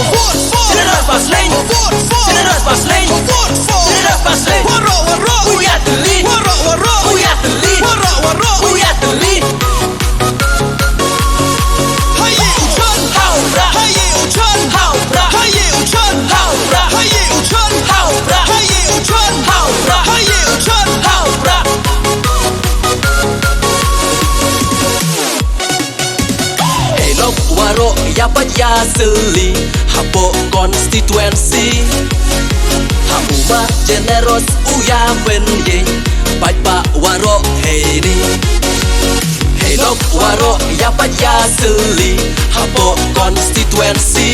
General Fastlane, General Fastlane, General Fastlane. We are the lead, we are the lead, we are the lead. Hao ra, hao ra, hao ra, hao ra. Hello waro ya paya seli hapo constituency ha uma generous uya wenye pa waro heni. Hello waro ya paya seli hapo constituency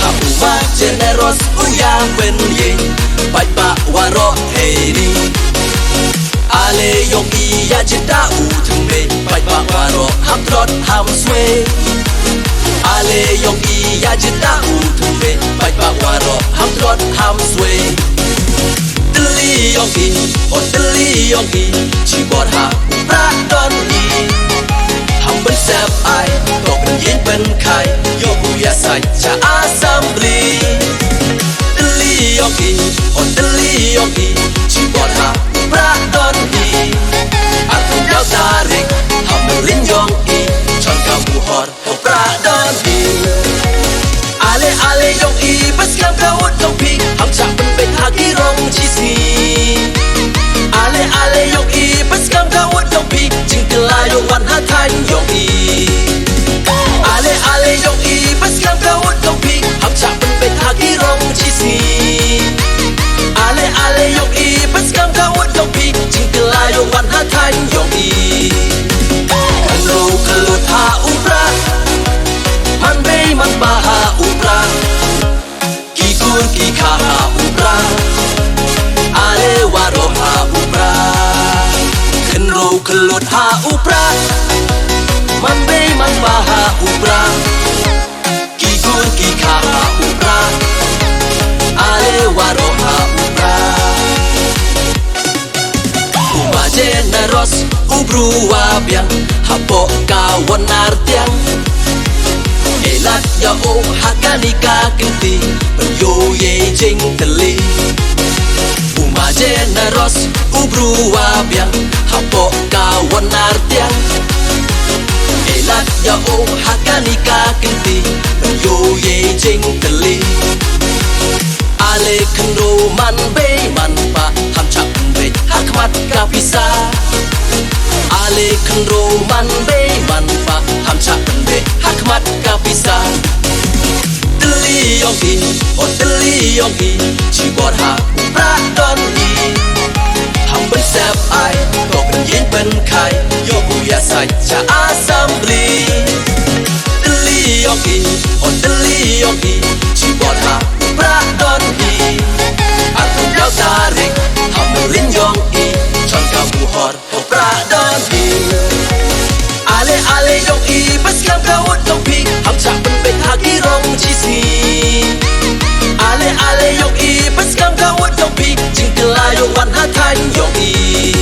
ha uma generous uya wenye pa waro heni. Ale yong iya jeda utumbe pa waro hamtrot hamswe. Ale yong iya jeda utumbe pa waro hamtrot hamswe. Deli yong i o deli yong i chibot ha pra don i ham ben sep ai tok yin ben khai yo buya sai cha assembly. Deli yong i o deli yong i chibot ha pra don i aku dau tarik ham lin yong i chon ka buhor ho pra don i. Ale yong i pas kam ka ut dong pi ham chak ben bet hagi rong chi si. Ale yong i pas kam ka ut dong pi jing kela yo wan ha than yong i. Ale yong i pas kam ka ut dong pi ham chak ben bet hagi rong chi si. Ale yong i pas kam ka ut dong pi jing kela yo wan ha than yong i. Kalau kelut ha upra man be man ba ha upra kikur ki kha ha upra ale waro ha upra kenro kelut ha upra man be man ba ha upra kikur ki kha ha upra ale waro ha upra. Uma generos ubru wabiang hapo kawan artiang elat ya o hakani ka kinti yo ye jing teli. Uma generos ubru wabiang hapo kawan artiang elat ya o hakani ka kinti yo ye jing teli. Ale kendo man be man pa ham chak be hakmat ka pisa. Ale kendo man be man pa ham chak be hakmat ka pisa. Deli yong i o deli yong i chibot ha pra don i ham ben sep ai tok yin ben khai yo buya sai cha assembly. Deli yong i o deli yong i chibot ha pra don i aku dau tarik ham lin yong i chon ka buhor ho pra don i. Ale yong i pas kam ka ut dong pi ham chak ben bet hagi rong chi si. Ale yong i pas kam ka ut dong pi jing kela yo wan ha than yong i.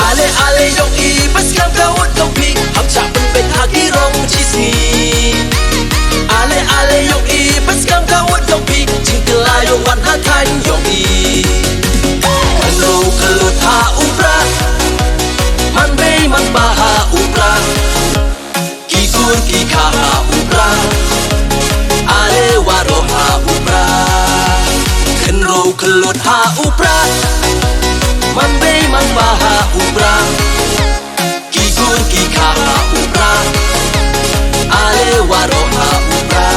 Ale yong i pas kam ka ut dong pi ham chak ben bet hagi rong chi si. Ale yong i pas kam ka ut dong pi jing kela yo wan ha than yong i. Kalau kelut ha upra man be man ba ha upra kikur ki kha ha upra ale waro ha upra kenro kelut ha upra man be man ba ha upra kikur ki kha ha upra ale waro ha upra.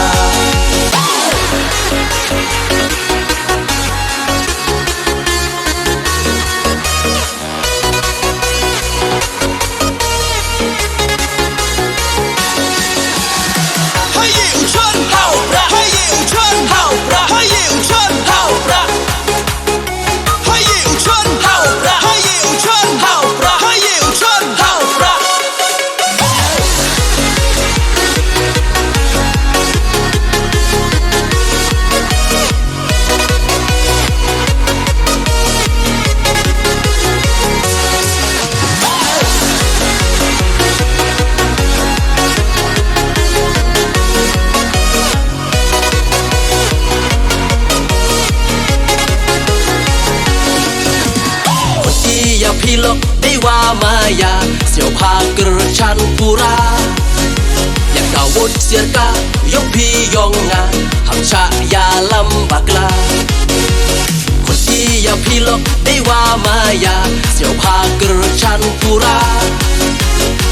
kawut sirka yong pi yong nga ham cha ya lam baklaคนที่อย่าพี่ลบได้ว่ามายาเสียวพากระชันปุรา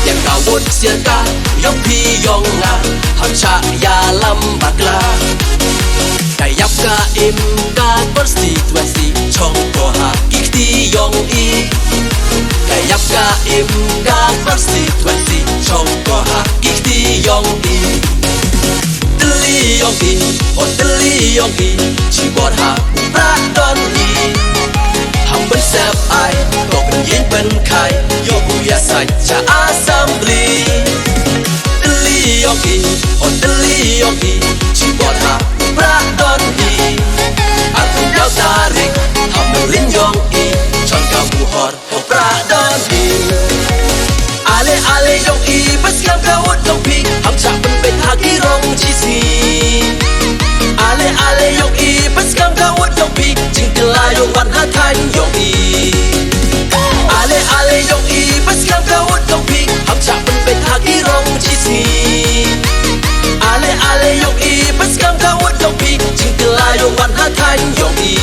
อย่างกาวุธเสียกายกพี่ยองงาหักชะยาลำบักลาไก่ยับกาอิมกาบอสตีทเวนซีช่องตัวหากิกที่ยองอีไก่ยับกาอิมกาบอสตีทเวนซีช่องตัวหากิกที่ยองอีตลียองอีโอตลียองอีชีบอดหาปราดอนอีทำเป็นแซบไอตกเป็นยินเป็นไข่โยกุยาใส่จะอาซัมบลีตลียองอีโอตลียองอีชีบอดหาปราดอนอีอาตุยาวตาริกทำเป็นลิ้นยองอีชอนกาบูฮอดโอปราดอนอีAle ale yong i pas kam ka wot dong pi ham cha ban ben ha ki rong chi si Ale ale yong i pas kam ka wot dong pi jing kla yong wan ha than yong i Ale ale yong i pas kam ka wot dong pi ham cha ban ben ha ki rong chi si Ale ale yong i pas kam ka wot dong pi jing kla yong wan ha than yong i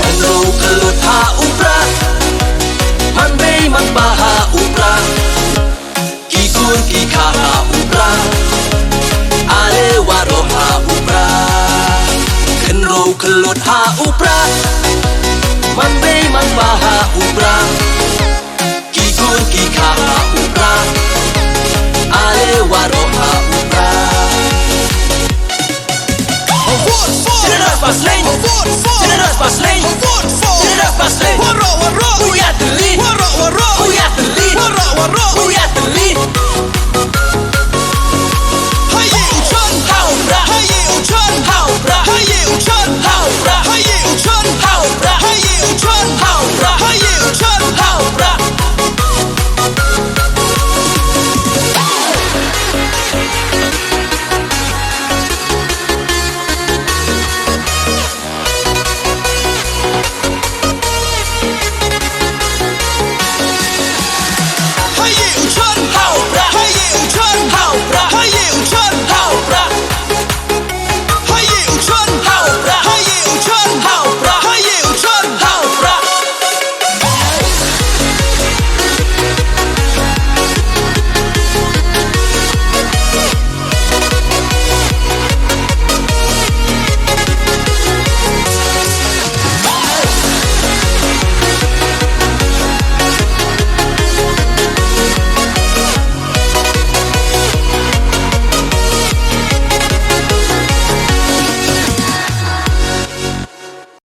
Kalo kalo tha upra man bay man baha upra ki kun ki kha ha upra ale waro ha upra khen ro khlot ha upra man bay man baha upra